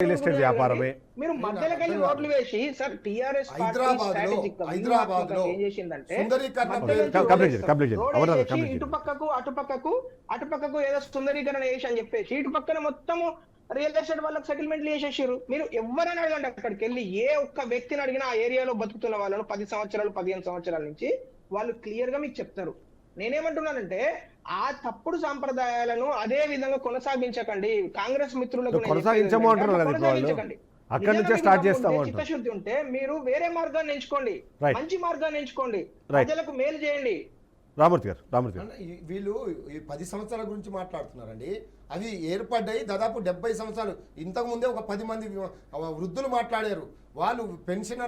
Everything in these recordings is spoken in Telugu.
రియల్ ఎస్టేట్ వ్యాపారమే. మీరు మధ్యలోకి వెళ్ళి ఓట్లు వేసి సార్ టీఆర్ఎస్ హైదరాబాద్ లో ఏం చేసిందంటే అటుపక్కకు ఏదో సుందరీకరణ చేసి అని చెప్పేసి ఇటు పక్కన మొత్తము రియల్ ఎస్టేట్ వాళ్ళకి సెటిల్మెంట్లు చేసేసారు. మీరు ఎవరైనా అడగండి, అక్కడికి వెళ్ళి ఏ ఒక్క వ్యక్తిని అడిగినా ఆ ఏరియాలో బతుకుతున్న వాళ్ళను 10 సంవత్సరాలు 15 సంవత్సరాల నుంచి వాళ్ళు క్లియర్ గా మీకు చెప్తారు. నేనేమంటున్నానంటే ఆ తప్పుడు సాంప్రదాయాలను అదే విధంగా కొనసాగించకండి. కాంగ్రెస్ మిత్రులకు అక్కడి నుంచే స్టార్ట్ చేస్తాము. చిత్తశుద్ధి ఉంటే మీరు వేరే మార్గాన్ని ఎంచుకోండి, మంచి మార్గాన్ని ఎంచుకోండి, ప్రజలకు మేలు చేయండి. రామూర్తి గారు వీళ్ళు ఈ 10 సంవత్సరాల గురించి మాట్లాడుతున్నారండి. అవి ఏర్పడ్డాయి దాదాపు 70 సంవత్సరాలు. ఇంతకు ముందే ఒక 10 మంది వృద్ధులు మాట్లాడారు. వాళ్ళు పెన్షన్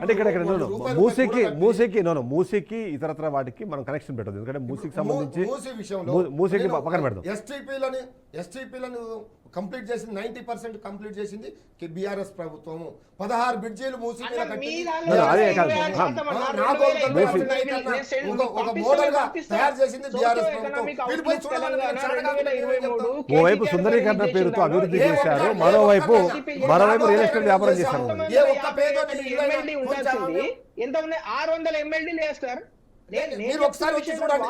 మూసీకి ఇతరత్ర వాటికి మనం కనెక్షన్ పెట్టదు. ఎందుకంటే మూసీకి సంబంధించి మూసీకి పక్కన పెడతాం. ఎస్టీపీలను కంప్లీట్ చేసింది 90% కంప్లీట్ చేసింది బీఆర్ఎస్ ప్రభుత్వము. 16 బ్రిడ్జీలు మూసి తయారు చేసింది బీఆర్ఎస్ ప్రభుత్వం. ఓవైపు సుందరీకరణ పేరుతో అభివృద్ధి చేశారు, మరోవైపు రియల్ ఎస్టేట్ వ్యాపారం చేశారు. ఎంత ఉన్నాయి? 600 ఎమ్మెల్యేలు వేస్తారు. మీరు ఒకసారి వచ్చి చూడండి,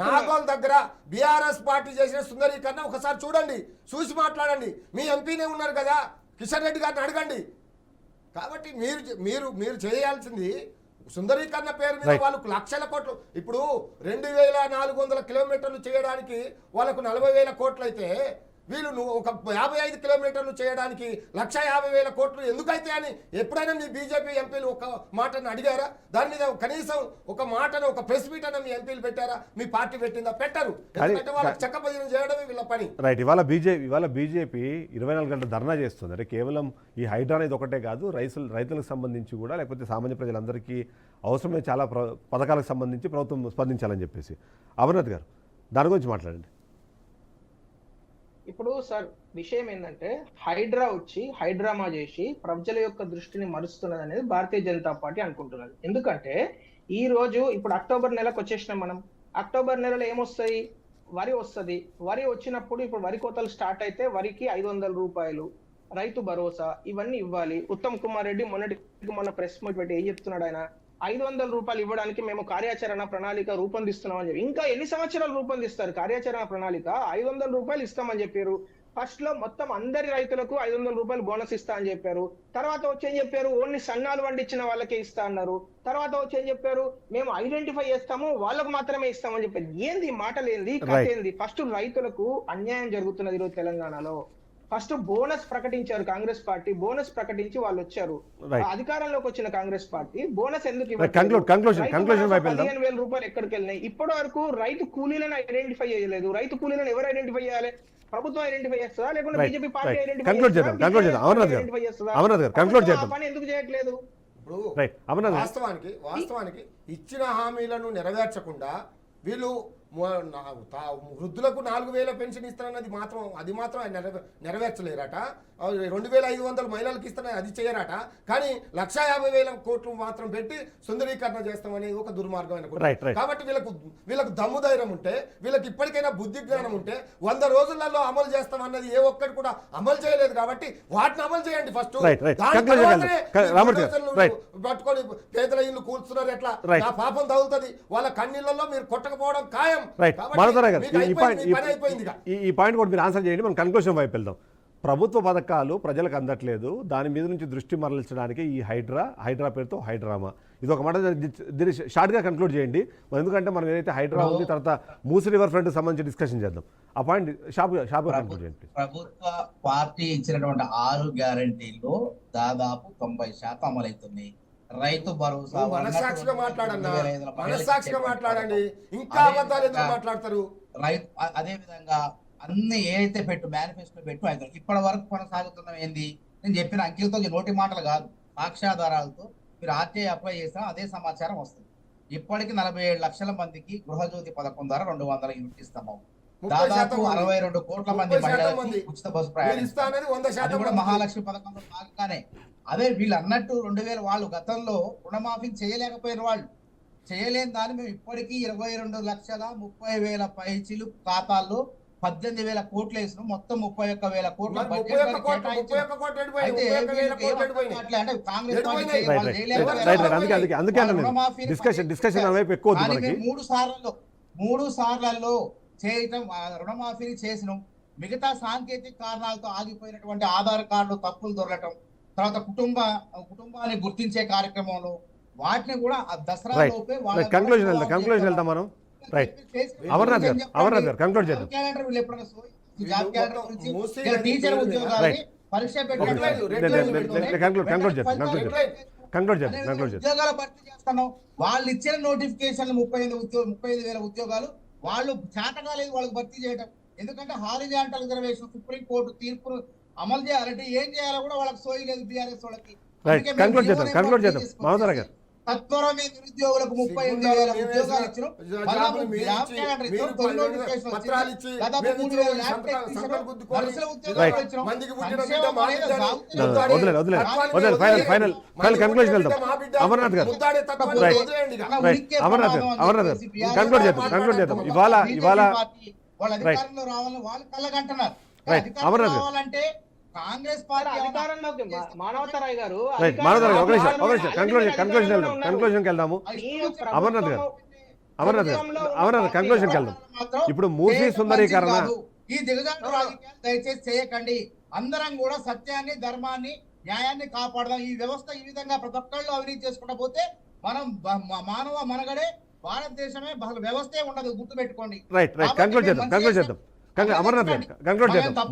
నాగోల్ దగ్గర బీఆర్ఎస్ పార్టీ చేసిన సుందరీకరణ ఒకసారి చూడండి, చూసి మాట్లాడండి. మీ ఎంపీనే ఉన్నారు కదా, కిషన్ రెడ్డి గారిని అడగండి. కాబట్టి మీరు చేయాల్సింది సుందరీకరణ పేరు మీద వాళ్ళకు లక్షల కోట్లు. ఇప్పుడు 2400 కిలోమీటర్లు చేయడానికి వాళ్ళకు 40,000 కోట్లు అయితే వీళ్ళు ఒక 55 కిలోమీటర్లు చేయడానికి 150,000 కోట్లు ఎందుకైతే అని ఎప్పుడైనా మీ బీజేపీ ఎంపీలు ఒక మాటను అడిగారా? దాని మీద కనీసం ఒక మాటను ఒక ప్రెస్ మీట్ అన్న మీ ఎంపీలు పెట్టారా? మీ పార్టీ పెట్టిందా? పెట్టరు. ఎందుకంటే వాళ్ళకి చక్కబదిన చేయడమే వీళ్ళ పని. రైట్. ఇవాళ బీజేపీ 24 గంటలు ధర్నా చేస్తుంది. అంటే కేవలం ఈ హైడ్రా అనేది ఒకటే కాదు, రైతులకు సంబంధించి కూడా, లేకపోతే సామాన్య ప్రజలందరికీ అవసరమైన చాలా పథకాలకు సంబంధించి ప్రభుత్వం స్పందించాలని చెప్పేసి. అమర్నాథ్ గారు దాని గురించి మాట్లాడండి. ఇప్పుడు సార్ విషయం ఏంటంటే హైడ్రా వచ్చి హైడ్రామా చేసి ప్రజల యొక్క దృష్టిని మరుస్తున్నది అనేది భారతీయ జనతా పార్టీ అనుకుంటున్నది. ఎందుకంటే ఈ రోజు ఇప్పుడు అక్టోబర్ నెలకు వచ్చేసినాం మనం. అక్టోబర్ నెలలో ఏమొస్తాయి? వరి వస్తుంది. వరి వచ్చినప్పుడు ఇప్పుడు వరి కోతలు స్టార్ట్ అయితే వరికి 500 రూపాయలు రైతు భరోసా ఇవన్నీ ఇవ్వాలి. ఉత్తమ్ కుమార్ రెడ్డి మొన్న ప్రెస్ మీట్ పెట్టి ఏం చెప్తున్నాడు ఆయన? 500 రూపాయలు ఇవ్వడానికి మేము కార్యాచరణ ప్రణాళిక రూపొందిస్తున్నామని చెప్పి. ఇంకా ఎన్ని సంవత్సరాలు రూపొందిస్తారు కార్యాచరణ ప్రణాళిక? 500 రూపాయలు ఇస్తామని చెప్పారు. ఫస్ట్ లో మొత్తం అందరి రైతులకు 500 రూపాయలు బోనస్ ఇస్తా అని చెప్పారు. తర్వాత వచ్చి ఏం చెప్పారు? ఓన్లీ సన్నాలు పండించిన వాళ్ళకే ఇస్తా అన్నారు. తర్వాత వచ్చి ఏం చెప్పారు? మేము ఐడెంటిఫై చేస్తాము, వాళ్ళకు మాత్రమే ఇస్తామని చెప్పారు. ఏంది మాటలు ఏంది, కథ ఏంది? ఫస్ట్ రైతులకు అన్యాయం జరుగుతున్నది ఈరోజు తెలంగాణలో. ఫస్ట్ బోనస్ ప్రకటించారు కాంగ్రెస్ పార్టీ, బోనస్ ప్రకటించి వాళ్ళు వచ్చారు. అధికారంలోకి వచ్చిన కాంగ్రెస్ పార్టీ బోనస్ ఎందుకు 15,000 రూపాయలు ఎక్కడికి వెళ్ళినాయి? ఇప్పటి వరకు రైతు కూలీలను ఐడెంటిఫై చేయలేదు. రైతు కూలీలను ఎవరు ఐడెంటిఫై చేయాలి? ప్రభుత్వం ఐడెంటిఫై చేస్తుందా లేకుంటే బీజేపీ పార్టీ ఐడెంటిఫై చేస్తుందా? పని ఎందుకు చేయట్లేదు? ఇప్పుడు వాస్తవానికి ఇచ్చిన హామీలను నెరవేర్చకుండా వీళ్ళు వృద్ధులకు 4,000 పెన్షన్ ఇస్తారన్నది అది మాత్రం నెరవేర్చలేరట. 2,500 మహిళలకు ఇస్తారని అది చేయరట. కానీ 150,000 కోట్లు మాత్రం పెట్టి సుందరీకరణ చేస్తామని ఒక దుర్మార్గమైన. కాబట్టి వీళ్ళకు దమ్ము ధైర్యం ఉంటే, వీళ్ళకి ఇప్పటికైనా బుద్ధి జ్ఞానం ఉంటే 100 రోజులలో అమలు చేస్తామన్నది ఏ ఒక్కటి కూడా అమలు చేయలేదు. కాబట్టి వాటిని అమలు చేయండి ఫస్ట్. పట్టుకొని పేదల ఇల్లు కూర్చున్నారు, ఎట్లా నా పాపం తగులుతుంది, వాళ్ళ కన్నీళ్ళలో మీరు కొట్టకపోవడం ఖాయం. ఈ పాయింట్ కూడా మీరు ఆన్సర్ చేయండి. మనం కన్క్లూషన్ వైపు వెళ్దాం. ప్రభుత్వ పథకాలు ప్రజలకు అందట్లేదు, దాని మీద నుంచి దృష్టి మరల్చడానికి ఈ హైడ్రా పేరుతో హైడ్రామా, ఇది ఒక మాట దీన్ని షార్ట్ గా కన్క్లూడ్ చేయండి. ఎందుకంటే మనం ఏదైతే హైడ్రా ఉంది, తర్వాత మూసీ రివర్ ఫ్రంట్ సంబంధించి డిస్కషన్ చేద్దాం. ఆ పాయింట్ షార్ప్ కన్క్లూడ్ చేయండి. ప్రభుత్వ పార్టీ ఇచ్చినటువంటి 6 గ్యారంటీల్లో దాదాపు 90% అమలవుతున్నాయి. రైతు భరోసా మనసాక్షిగా మాట్లాడండి, ఇంకా అబద్ధాలు ఎందుకు మాట్లాడతారు? రైతు అదే విధంగా అన్ని ఏదైతే మేనిఫెస్టో అయితే ఇప్పటి వరకు కొనసాగుతున్న ఏంది? నేను చెప్పిన అంకెలతో నోటి మాటలు కాదు, సాక్ష్యాధారాలతో మీరు ఆర్టీఐ అప్లై చేసినా అదే సమాచారం వస్తుంది. ఇప్పటికి 47 లక్షల మందికి గృహజ్యోతి పథకం ద్వారా 200 యూనిట్ ఇస్తాము. దాదాపు 62 కోట్ల మంది మహిళలకి ఉచిత బస్సు ప్రయాణం మహాలక్ష్మి పథకంలో భాగంగానే. అదే వీళ్ళు అన్నట్టు 2000 వాళ్ళు గతంలో రుణమాఫీ చేయలేకపోయిన వాళ్ళు, చేయలేని దాన్ని మేము ఇప్పటికీ 22,30,30,000 పైచీలు ఖాతాల్లో 18,000 కోట్లు వేసిన మొత్తం 31,000 కోట్లు మరి బడ్జెట్ 31 మరి కోట్లు, కేటాయించిన. 31 కోట్లు ఎటు పోయినాయి? అయితే 31,000 కోట్లు ఎటు పోయినాయి? అట్లా అంటే కాంగ్రెస్ ఎటు పార్టీ పోయినాయి? వాళ్ళు చేయలేకపోయారు. అందుకే అన్న డిస్కషన్ అనే వైపు ఎక్కువ వద్దు కానీ మనకి. మేము 3 సార్లలో చేయటం రుణమాఫీని చేసినాం. మిగతా సాంకేతిక కారణాలతో ఆగిపోయినటువంటి ఆధార్ కార్డులు తప్పులు దొరకటం, తర్వాత కుటుంబాన్ని గుర్తించే కార్యక్రమంలో వాటిని కూడా ఆ దసరా రైట్ లోపే రైట్ కంక్లూజన్ వెళ్తాం మనం. రైట్ అమర్నాథ్ గారు కంక్లూడ్ చేద్దాం. క్యాలెండర్ వీళ్ళు ఎప్పుడైనా జాబ్ వీళ్ళు క్యాలెండర్ మొత్తం గురించి మూసి ఇలా టీచర్ వీళ్ళు ఉద్యోగాలని రైట్. పరీక్ష కంక్లూడ్ చేద్దాం. ఉద్యోగాలు భర్తీ చేస్తాను. వాళ్ళు ఇచ్చిన నోటిఫికేషన్ 35,000 ఉద్యోగాలు వాళ్ళు చేత కాలేదు వాళ్ళకి భర్తీ చేయడం. ఎందుకంటే హారిజాంటల్ రిజర్వేషన్ సుప్రీం కోర్టు తీర్పును అమలు చేయాలంటే ఏం చేయాలో కూడా వాళ్ళకి సోయి లేదు బీఆర్ఎస్ వాళ్ళకి. రైట్ కంక్లూడ్ చేద్దాం మహోదర గారు. తత్వరమే నిరుద్యోగులకు 35,000 ఉద్యోగాలు ఇచ్చిన ఫైనల్ కంక్లూజన్ వెళ్దాం. అమర్నాథ్ గారు కంక్లూడ్ చేద్దాం. ఇవాళ వాళ్ళ అధికారంలో రావాలని వాళ్ళు కళ్ళగంటున్నారు. అమర్నాథ్ గారు రావాలంటే కాంగ్రెస్ పార్టీ అధికారంలోకి మానవతరాయ్ గారు రైట్ మానవతరాయ్ ఒక నిమిషం కంక్లూజన్కి వెళ్దాము. అమర్నాథ్ కంక్లూజన్కి వెళ్దాం. ఇప్పుడు మూసీ సుందరీకరణ ఈ దిగజారు రాజకీయాలు దయచేసి చేయకండి. అందరం కూడా సత్యాన్ని, ధర్మాన్ని, న్యాయాన్ని కాపాడదాం. ఈ వ్యవస్థ ఈ విధంగా ప్రతి ఒక్కళ్ళు అవినీతి చేసుకుంటా పోతే మనం మానవ మనగడే భారతదేశమే వ్యవస్థే ఉండదు, గుర్తుపెట్టుకోండి. రైట్ కంక్లూడ్ చేద్దాం. అమర్నాథ్ గారు కంక్లూడ్ చేద్దాం.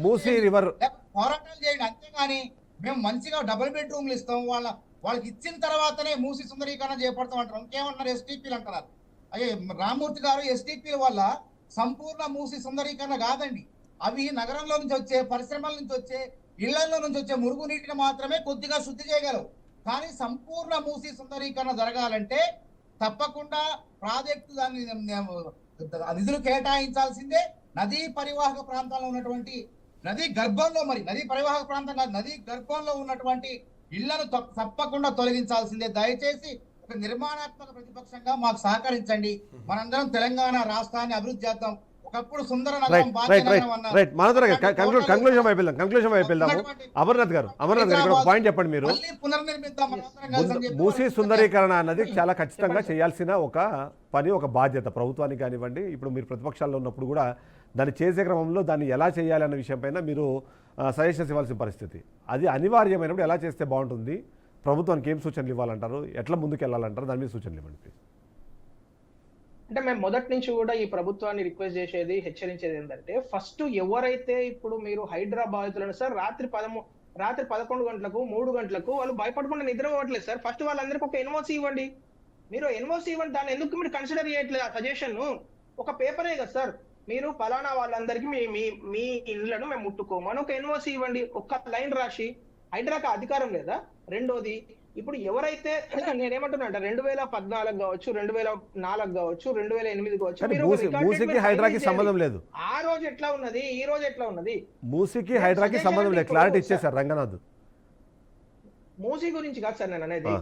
మూసీ రివర్ పోరాటాలు చేయండి, అంతేగాని మేము మంచిగా డబుల్ బెడ్రూమ్లు ఇస్తాం వాళ్ళకి ఇచ్చిన తర్వాతనే మూసి సుందరీకరణ చేపడతాం అంటారు. ఇంకేమన్నారు? ఎస్టీపీలు అంటున్నారు. అయ్యే రామ్మూర్తి గారు, ఎస్టీపీల వల్ల సంపూర్ణ మూసి సుందరీకరణ కాదండి. అవి నగరంలో నుంచి వచ్చే, పరిశ్రమల నుంచి వచ్చే, ఇళ్లలో నుంచి వచ్చే మురుగునీటిని మాత్రమే కొద్దిగా శుద్ధి చేయగలవు. కానీ సంపూర్ణ మూసి సుందరీకరణ జరగాలంటే తప్పకుండా ప్రాజెక్టు దాన్ని నిధులు కేటాయించాల్సిందే. నదీ పరివాహక ప్రాంతాల్లో ఉన్నటువంటి నదీ గర్భంలో, మరి నదీ పరివాహక ప్రాంతం కాదు, నదీ గర్భంలో ఉన్నటువంటి ఇళ్లను తప్పకుండా తొలగించాల్సిందే. దయచేసి ఒక నిర్మాణాత్మక ప్రతిపక్షంగా మాకు సహకరించండి. మనందరం తెలంగాణ రాష్ట్రాన్ని అభివృద్ధి చేద్దాం. ఒకప్పుడు సుందర నగరం కంక్లూజన్ అయిపోయిందాము. అమర్నాథ్ గారు ఇక్కడ ఒక పాయింట్ చెప్పండి. మీరు మూసీ సుందరీకరణ అన్నది చాలా ఖచ్చితంగా చేయాల్సిన ఒక పని, ఒక బాధ్యత ప్రభుత్వానికి కానివ్వండి. ఇప్పుడు మీరు ప్రతిపక్షాల్లో ఉన్నప్పుడు కూడా దాన్ని చేసే క్రమంలో దాన్ని ఎలా చేయాలి అన్న విషయం పైన మీరు సజెషన్స్ ఇవ్వాల్సిన పరిస్థితి. అది అనివార్యమైనప్పుడు ఎలా చేస్తే బాగుంటుంది, ప్రభుత్వానికి ఏం సూచనలు ఇవ్వాలంటారు, ఎట్లా ముందుకు వెళ్ళాలంటారు, దాని మీద సూచనలు ఇవ్వండి ప్లీజ్. అంటే మేము మొదటి నుంచి కూడా ఈ ప్రభుత్వాన్ని రిక్వెస్ట్ చేసేది, హెచ్చరించేది ఏంటంటే, ఫస్ట్ ఎవరైతే ఇప్పుడు మీరు హైదరాబాద్లను సార్ రాత్రి 11 గంటలకు 3 గంటలకు వాళ్ళు భయపడకుండా నిద్ర పోవట్లేదు సార్. ఫస్ట్ వాళ్ళందరికీ ఒక ఎన్ఓసి ఇవ్వండి. మీరు ఎన్ఓసి ఇవ్వండి. దాన్ని ఎందుకు మీరు కన్సిడర్ చేయట్లేదు? ఆ సజెషన్ ఒక పేపరే కదా సార్. మీరు ఫలానా వాళ్ళందరికీ మీ ఇళ్లను మేము ముట్టుకోమని ఒక ఎన్ఓసి ఇవ్వండి. ఒక్క లైన్ రాసి. హైడ్రాకి అధికారం లేదా? రెండోది, ఇప్పుడు ఎవరైతే నేనేమంటున్నా అంటే 2014 కావచ్చు, 2004 కావచ్చు, 2008 కావచ్చు, మూసీకి హైడ్రాకి సంబంధం లేదు. ఆ రోజు ఎట్లా ఉన్నది, ఈ రోజు ఎట్లా ఉన్నది? మూసీకి హైడ్రాకి సంబంధం లేదు, క్లారిటీ ఇచ్చేసారు రంగనాథ్. మూసీ గురించి కాదు సార్ నేను అనేది.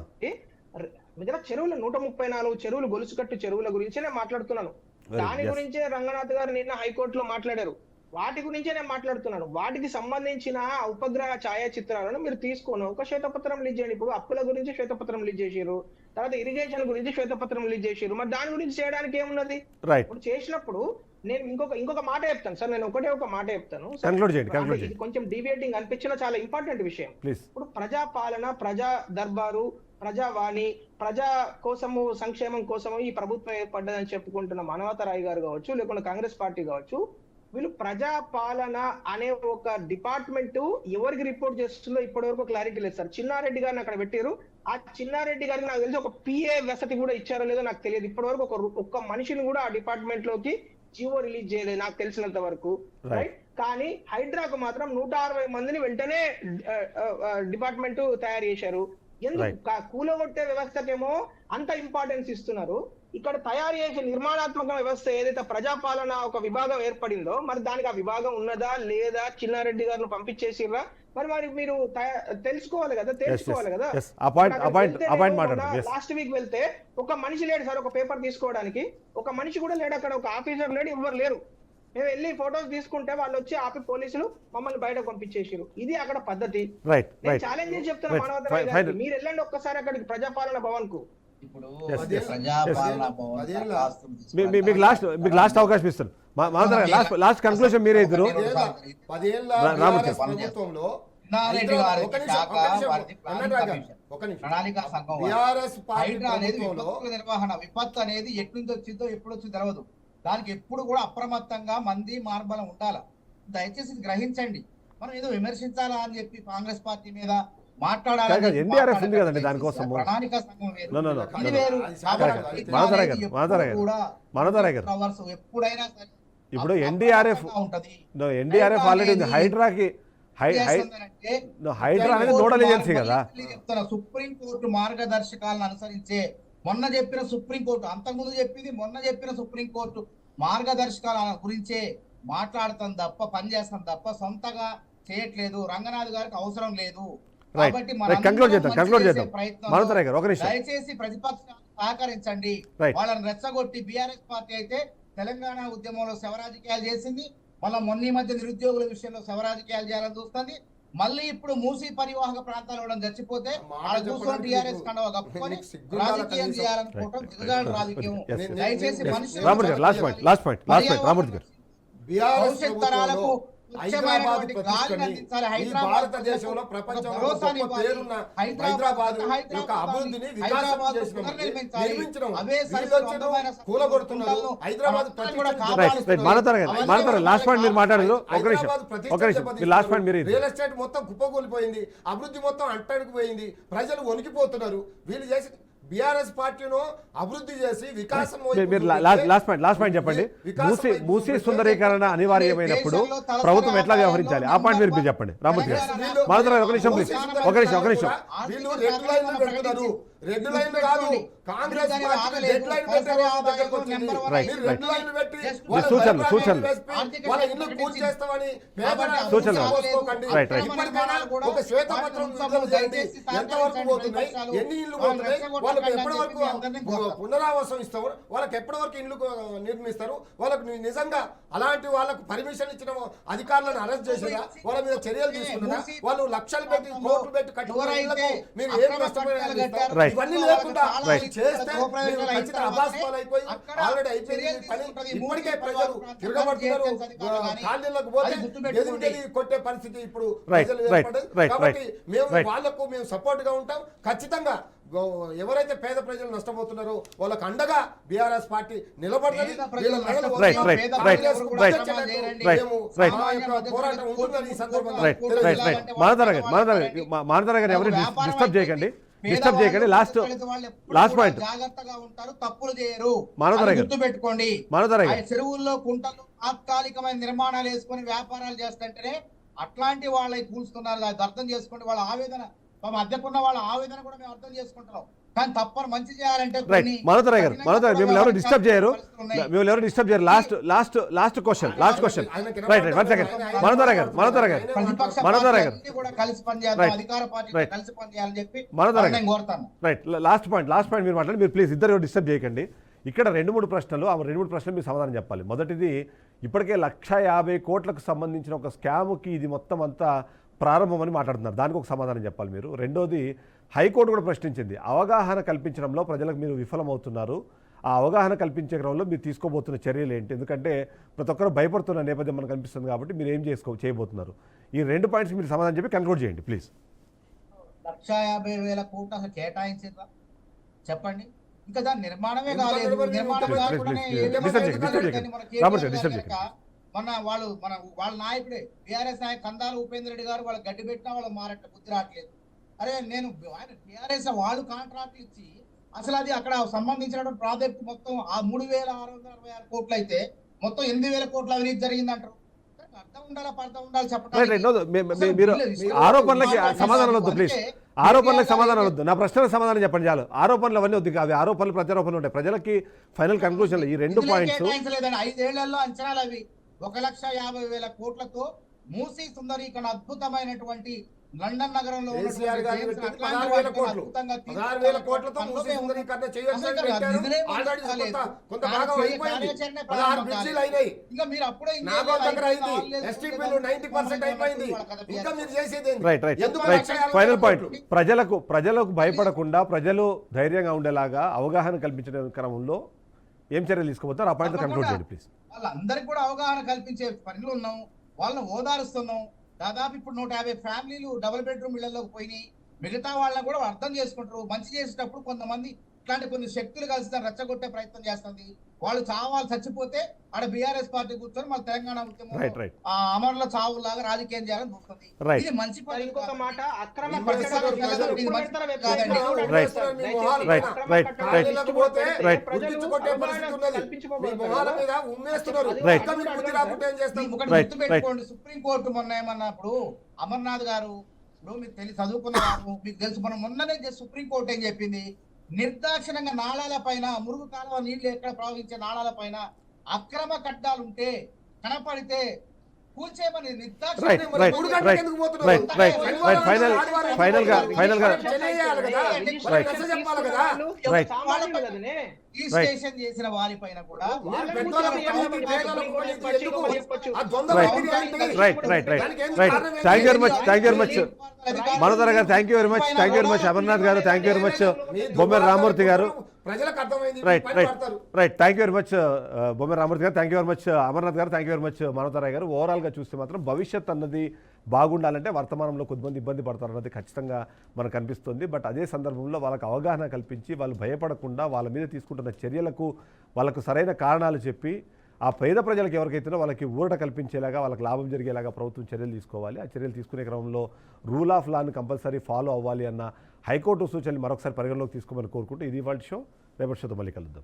మిగతా చెరువులు 134 చెరువులు, గొలుసుకట్టు చెరువుల గురించే నేను మాట్లాడుతున్నాను. దాని గురించే రంగనాథ్ గారు నిన్న హైకోర్టులో మాట్లాడారు. వాటి గురించే నేను మాట్లాడుతున్నాను. వాటికి సంబంధించిన ఉపగ్రహ ఛాయాచిత్రాలను మీరు తీసుకొని ఒక శ్వేతపత్రం రిలీజ్ చేయండి. ఇప్పుడు అప్పుల గురించి శ్వేతపత్రం రిలీజ్ చేసారు, తర్వాత ఇరిగేషన్ గురించి శ్వేతపత్రం రిలీజ్ చేసారు. మరి దాని గురించి చేయడానికి ఏమున్నది? ఇప్పుడు చేసినప్పుడు నేను ఇంకొక మాట చెప్తాను సార్. నేను ఒక మాట చెప్తాను. ఇది కొంచెం డిబేటింగ్ అనిపించిన చాలా ఇంపార్టెంట్ విషయం. ఇప్పుడు ప్రజాపాలన, ప్రజా దర్బారు, ప్రజావాణి, ప్రజా కోసము, సంక్షేమం కోసము ఈ ప్రభుత్వం ఏర్పడ్డదని చెప్పుకుంటున్న మానవతరాయ్ గారు కావచ్చు, లేకుంటే కాంగ్రెస్ పార్టీ కావచ్చు, వీళ్ళు ప్రజాపాలన అనే ఒక డిపార్ట్మెంట్ ఎవరికి రిపోర్ట్ చేస్తుందో ఇప్పటి వరకు క్లారిటీ లేదు సార్. చిన్నారెడ్డి గారిని అక్కడ పెట్టారు. ఆ చిన్నారెడ్డి గారికి నాకు తెలిసి ఒక పిఏ వసతి కూడా ఇచ్చారో లేదో నాకు తెలియదు. ఇప్పటి వరకు ఒక్క మనిషిని కూడా ఆ డిపార్ట్మెంట్ లోకి జీవో రిలీజ్ చేయలేదు నాకు తెలిసినంత వరకు. రైట్. కానీ హైడ్రాకు మాత్రం 160 మందిని వెంటనే డిపార్ట్మెంట్ తయారు చేశారు. ఎందుకు? కూలగొట్టే వ్యవస్థకేమో అంత ఇంపార్టెన్స్ ఇస్తున్నారు. ఇక్కడ తయారు చేసే నిర్మాణాత్మక వ్యవస్థ ఏదైతే ప్రజాపాలన ఒక విభాగం ఏర్పడిందో, మరి దానికి ఆ విభాగం ఉన్నదా లేదా? చిన్నారెడ్డి గారిని పంపించేసిర్రా? మరి మీరు తెలుసుకోవాలి కదా. లాస్ట్ వీక్ వెళ్తే ఒక మనిషి లేడు సార్ ఒక పేపర్ తీసుకోవడానికి. ఒక మనిషి కూడా లేడు అక్కడ, ఒక ఆఫీసర్ లేడు, ఎవ్వరు లేరు. మేము వెళ్ళి ఫొటోస్ తీసుకుంటే వాళ్ళు వచ్చి ఆపి పోలీసులు మమ్మల్ని బయట పంపించేసారు. ఇది అక్కడ పద్ధతి. రైట్ నేను రైట్ ఛాలెంజ్ చేసి చెప్తున్నా Right. మానవతరాయ్ Fine. గారికి, మీరు వెళ్ళండి ఒక్కసారి అక్కడికి ప్రజాపాలన భవన్ కు. ఇప్పుడు Yes, yes. ప్రజాపాలన భవన్ పదేళ్ళ దరఖాస్తులు మీకు లాస్ట్ అవకాశం ఇస్తాను. లాస్ట్ కన్క్లూషన్ మీరే ఇద్దరు. పదేళ్ళ రామూర్తి BRS ప్రభుత్వంలో ఇన్నారెడ్డి గారి ఒక నిమిషం, శాఖ ఒక నిమిషం, వారిది అన్నట్టు ప్లానింగ్ ఆగాలి. కమిషన్, ఒక నిమిషం. ప్రణాళిక సంఘం వారు. BRS పార్టీ హైడ్రా అనేది ప్రభుత్వంలో విపత్తుల నిర్వహణ. విపత్తు అనేది ఎటు నుంచి వచ్చిందో ఎప్పుడు వచ్చిందో తెలియదు. దానికి ఎప్పుడు కూడా అప్రమత్తంగా మంది మార్బలం ఉండాలి. దయచేసి ఇది గ్రహించండి. మనం ఏదో విమర్శించాలా అని చెప్పి కాంగ్రెస్ పార్టీ మీద మాట్లాడాలి. కాదు, NDRF ఉంది కదండి దానికోసం. ప్రణాళిక సంఘం వేరు. No, no, no. ఇది వేరు. కాదు, మానవతరాయ్ గారు, మానవతరాయ్ గారు. ఎప్పుడైనా సరే ఇప్పుడు ఎన్డీఆర్ఎఫ్ ఆల్రెడీ ఉంది. హైడ్రాకి హైడ్రా అనేది నోడల్ ఏజెన్సీ కదా. సుప్రీంకోర్టు మార్గదర్శకాలను అనుసరించే మొన్న చెప్పిన సుప్రీంకోర్టు, అంతకుముందు చెప్పింది మొన్న చెప్పిన సుప్రీంకోర్టు మార్గదర్శకాల గురించే మాట్లాడతాం తప్ప, పనిచేస్తాం తప్ప సొంతగా చేయట్లేదు. రంగనాథ్ గారికి అవసరం లేదు. కాబట్టి కంక్లూడ్ చేద్దాం. మానవతరాయ్ గారు ఒక నిమిషం. దయచేసి ప్రతిపక్షాలు సహకరించండి. Right. వాళ్ళని రెచ్చగొట్టి బీఆర్ఎస్ పార్టీ అయితే తెలంగాణ ఉద్యమంలో శవరాజకీయాలు చేసింది. మళ్ళీ మొన్న ఈ మధ్య నిరుద్యోగుల విషయంలో శవరాజకీయాలు చేయాలని చూస్తుంది. మళ్ళీ ఇప్పుడు మూసీ పరివాహక ప్రాంతాల్లో చచ్చిపోతే టీఆర్ఎస్ కండవ కప్పుకొని రాజకీయం చేయాలనుకోవటం దిగజాడు రాజకీయం. దయచేసి మనుషులు రామూర్తి గారు లాస్ట్ పాయింట్ రామూర్తి గారు. భవిష్యత్ తరాలకు హైదరాబాద్ ఈ భారతదేశంలో ప్రపంచంలో గొప్ప పేరున్న హైదరాబాద్ యొక్క అభివృద్ధిని వికాసం నిర్మించడం కూలగొడుతున్నారు. హైదరాబాద్ లాస్ట్ పాయింట్ మీరు మాట్లాడారు. ఒక నిమిషం లాస్ట్ పాయింట్ మీరు. రియల్ ఎస్టేట్ మొత్తం కుప్పకూలిపోయింది. అభివృద్ధి మొత్తం అంటడుకుపోయింది. ప్రజలు వణికిపోతున్నారు. వీళ్ళు చేసి బీఆర్ఎస్ పార్టీను అభివృద్ధి చేసి వికాసం లాస్ట్ పాయింట్ చెప్పండి. మూసీ సుందరీకరణ అనివార్యమైనప్పుడు ప్రభుత్వం ఎట్లా వ్యవహరించాలి ఆ పాయింట్ మీరు చెప్పండి. రామూర్తి గారు మాట్లాడారు. ఒక నిమిషం ప్లీజ్. ఒక నిమిషం వీళ్ళు రెడ్ లైన్లు పెడుతున్నారు. రెడ్ లైన్ కాదు, కాంగ్రెస్ పార్టీ రెడ్ లైన్ పెట్టారు. రెడ్ లైన్ పెట్టి సూచనలు వాళ్ళ ఇల్లు పూర్తి చేస్తామని రైట్ ఇప్పటికైనా ఒక శ్వేతపత్రం విడుదల చేయండి. ఎంతవరకు పోతున్నాయి, ఎన్ని ఇల్లు పోతున్నాయి, వాళ్ళకి ఎప్పటి వరకు పునరావాసం ఇస్తాము, వాళ్ళకి ఎప్పటి వరకు ఇల్లు నిర్మిస్తారు, వాళ్ళకు నిజంగా అలాంటి వాళ్ళకు పర్మిషన్ ఇచ్చిన అధికారులను అరెస్ట్ చేసినా, వాళ్ళ మీద చర్యలు తీసుకున్నా, వాళ్ళు లక్షలు పెట్టి కోట్లు పెట్టి కట్టుకున్న ఇళ్లకు మీరు ఏం నష్టపోయారు? ఇవన్నీ లేకుండా చేస్తే అభాస్పాలైపోయి ఆల్రెడీ అయిపోయింది పని. ఇప్పటికే ప్రజలు తిరగబడుతున్నారు. కాలనీలకు పోతే ఎదురు కొట్టే పరిస్థితి ఇప్పుడు ప్రజలు ఏర్పడదు. కాబట్టి మేము సపోర్ట్ గా ఉంటాం. ఖచ్చితంగా ఎవరైతే పేద ప్రజలు నష్టపోతున్నారో వాళ్ళకు అండగా బీఆర్ఎస్ పార్టీ నిలబడుతుంది. పోరాటం ఉంటుందని ఈ సందర్భంగా మానవతరాయ్ గారు ఎవరు డిస్టర్బ్ చేయకండి. Last point. జాగ్రత్తగా ఉంటారు, తప్పులు చేయరు. గుర్తు పెట్టుకోండి. చెరువుల్లో కుంటలు తాత్కాలికమైన నిర్మాణాలు వేసుకొని వ్యాపారాలు చేస్తుంటేనే అట్లాంటి వాళ్ళకి కూల్చుతున్నారు. అది అర్థం చేసుకోండి. వాళ్ళ ఆవేదన మధ్యకున్న వాళ్ళ ఆవేదన కూడా మేము అర్థం చేసుకుంటున్నాం. కానీ తప్పని మంచి చేయాలంటే మానవతరాయ్ గారు మిమ్మల్ని ఎవరు డిస్టర్బ్ చేయరు. Last question right 1 second. మానవతరాయ్ గారు కూడా కలిసి పనిచేయాలి, అధికార పార్టీ కలిసి పనిచేయాలని చెప్పి నేను కోరుతాను. రైట్ లాస్ట్ పాయింట్ మీరు మాట్లాడండి. మీరు ప్లీజ్ ఇద్దరు డిస్టర్బ్ చేయకండి. ఇక్కడ 2-3 ప్రశ్నలు, ఆ 2-3 ప్రశ్నలు మీరు సమాధానం చెప్పాలి. మొదటిది, ఇప్పటికే 150 కోట్లకు సంబంధించిన ఒక స్కామ్కి ఇది మొత్తం అంతా ప్రారంభమని మాట్లాడుతున్నారు. దానికి ఒక సమాధానం చెప్పాలి మీరు. రెండోది, హైకోర్టు కూడా ప్రశ్నించింది. అవగాహన కల్పించడంలో ప్రజలకు మీరు విఫలమవుతున్నారు. ఆ అవగాహన కల్పించే క్రమంలో మీరు తీసుకోబోతున్న చర్యలు ఏంటి? ఎందుకంటే ప్రతి ఒక్కరు భయపడుతున్న నేపథ్యం మనకు కనిపిస్తుంది కాబట్టి మీరు ఏం చేయబోతున్నారు? ఈ 2 పాయింట్స్ మీరు సమాధానం చెప్పి కన్క్లూడ్ చేయండి ప్లీజ్. 150,000 కోట్లు అసలు కేటాయించారా చెప్పండి. ఇంకా దాని నిర్మాణమే కాలేదు. మొన్న వాళ్ళ నాయకుడే టీఆర్ఎస్ నాయకు కందాల ఉపేంద్ర రెడ్డి గారు వాళ్ళకి గడ్డి పెట్టినా వాళ్ళకి మారట్లే, బుద్ధి రావట్లేదు. అరే నేను టీఆర్ఎస్ వాళ్ళు కాంట్రాక్ట్ ఇచ్చి అసలు అది అక్కడ సంబంధించినటువంటి ప్రాజెక్ట్ మొత్తం ఆ 3,666 కోట్లు అయితే మొత్తం 8,000 కోట్ల అవినీతి జరిగిందంటారు. అర్థం ఉండాలా, పర్థం ఉండాలి చెప్పండి. మీరు ఆరోపణలకి సమాధానం వద్దు ప్లీజ్. ఆరోపణలకు సమాధానం వద్దు. నా ప్రశ్నలకు సమాధానం చెప్పండి చాలు. ఆరోపణలు అవన్నీ వద్దు. అవి ఆరోపణలు ప్రత్యారోపణలు ఉంటాయి. ప్రజలకి ఫైనల్ కన్క్లూజన్ ఈ 2 పాయింట్స్. 5 ఏళ్లలో అంచనాలు అవి 1,50,000 కోట్లతో మూసీ సుందరీకరణ అద్భుతమైనటువంటి లండన్ నగరంలో కేసీఆర్ ఉన్నటువంటి గారు జేమ్స్ పెట్టింది అట్లాంటి 16,000 వాటిని కోట్లు. అద్భుతంగా 16,000 కోట్లతో తీర్చిదిద్దాలి. మూసీ సుందరీకరణ చేయొచ్చు అసలు అని పెట్టారు. నిధులే ఆల్రెడీ కాలేదు. కొంత భాగం కార్య- అయిపోయింది. కార్యాచరణ 16 ప్రారంభం బ్రిడ్జిలు కాలేదు. అయినాయి. ఇంకా మీరు అప్పుడే నాగోల్ దగ్గర అయింది. ఎస్టీపీలు 90% అయిపోయింది. ఇంకా మీరు చేసేది ఏంది? రైట్ రైట్ ఎందుకు రైట్ 1,50,000 ఫైనల్ పాయింట్ కోట్లు? ప్రజలకు భయపడకుండా ప్రజలు ధైర్యంగా ఉండేలాగా అవగాహన కల్పించిన క్రమంలో ఏం చర్యలు తీసుకోబోతారు ఆ పాయింట్ కంక్లూడ్ చేయండి ప్లీజ్. వాళ్ళందరికీ కూడా అవగాహన కల్పించే పనిలో ఉన్నాం, వాళ్ళని ఓదారుస్తున్నాం. దాదాపు ఇప్పుడు 150 ఫ్యామిలీలు డబుల్ బెడ్రూమ్ ఇళ్లలోకి పోయినాయి. మిగతా వాళ్ళని కూడా అర్థం చేసుకుంటారు. మంచి చేసేటప్పుడు కొంతమంది ఇట్లాంటి కొన్ని శక్తులు కలిసి రెచ్చగొట్టే ప్రయత్నం చేస్తుంది. వాళ్ళు చావాలి చచ్చిపోతే ఆడ బీఆర్ఎస్ పార్టీ కూర్చొని మన తెలంగాణ ఉద్యమం రైట్ రైట్ ఆ అమరుల చావులాగా రాజకీయం చేయాలని చూస్తుంది. Right. ఇది మంచి మరి పని ఇంకొక కాదు. మాట, అక్రమ ఇది కట్టడాలు ప్రజలు- ప్రజలు ఇది ఎప్పుడు మంచి పెడతారో కాదండి. వెబ్సైట్లో కూడా Right. పెడతారు. మీ దయచేసి మొహాలు Right. అక్రమ Right. కట్టడాలు Right. లిస్టు పోతే పెడితే Right. ప్రజలు గుర్తించుకొట్టే పరిస్థితి అవగాహన ఉన్నది. మీ కల్పించుకోబోతారు మొహాల కదా. మీద ఉమ్మేస్తున్నారు. Right. ఇంకా మీరు బుద్ధి రాకుంటే ఏం చేస్తాం? ఒకటి Right, గుర్తు పెట్టుకోండి, సుప్రీంకోర్టు మొన్న ఏమన్నప్పుడు అమర్నాథ్ గారు, ఇప్పుడు మీకు తెలిసి చదువుకున్న వారు మీకు తెలుసు, మనం మొన్ననే సుప్రీంకోర్టు ఏం చెప్పింది, నిర్దాక్షిణంగా నాళాల పైన, మురుగు కాలువ నీళ్లు ఎక్కడ ప్రవహించే నాళాల పైన అక్రమ కట్టాలు ఉంటే కనపడితే కూల్చేయమని రైట్ నిర్దాక్షిణ్యంగా రైట్ మూడు మరి గంటలకు రైట్ ఎందుకు పోతున్నారు? Right right right final final గా తెలియజేయాలి కదా. Right. వాళ్ళకి మెసేజ్ చెప్పాలి కదా. Right. సామాన్యులు కదనే. రిజిస్ట్రేషన్ చేసిన వారి పైన కూడా మీరు వాళ్ళని పెద్దోళ్ళ కూర్చొని పని, చెప్పండి. పేదల సుప్రీం కోర్టు పని చెప్పొచ్చు, ఎందుకు? చెప్పొచ్చు. ఆ ద్వంద్వ Right. వైఖరి ఏంటి? రైట్ రైట్ రైట్ దానికి ఎందుకు రైట్ కారణం ఏంటి? థ్యాంక్ యూ వెరీ మచ్ మనోదర గారు thank you very much Amarnath గారు thank you very much Bommera Ramurthy గారు ప్రజలకు అర్థమైంది. రైట్ పని రైట్ పడతారు. Right thank you very much Bommera Ramurthy గారు thank you very much Amarnath గారు థ్యాంక్ యూ వెరీ మచ్ మనోదరాయ్ గారు. ఓవరాల్గా చూస్తే మాత్రం భవిష్యత్ అన్నది బాగుండాలంటే వర్తమానంలో కొద్దిమంది ఇబ్బంది పడతారు అన్నది ఖచ్చితంగా మనకు కనిపిస్తుంది. బట్ అదే సందర్భంలో వాళ్ళకి అవగాహన కల్పించి వాళ్ళు భయపడకుండా వాళ్ళ మీద తీసుకుంటున్న చర్యలకు వాళ్ళకు సరైన కారణాలు చెప్పి ఆ పేద ప్రజలకు ఎవరికైతే వాళ్ళకి ఊరట కల్పించేలాగా వాళ్ళకి లాభం జరిగేలాగా ప్రభుత్వం చర్యలు తీసుకోవాలి. ఆ చర్యలు తీసుకునే క్రమంలో రూల్ ఆఫ్ లాని కంపల్సరీ ఫాలో అవ్వాలి అన్న హైకోర్టు సూచనలు మరొకసారి పరిగణలోకి తీసుకోమని కోరుకుంటూ ఇది ఇవాళ షో. రేపటి షోతో మళ్ళీ కలుద్దాం.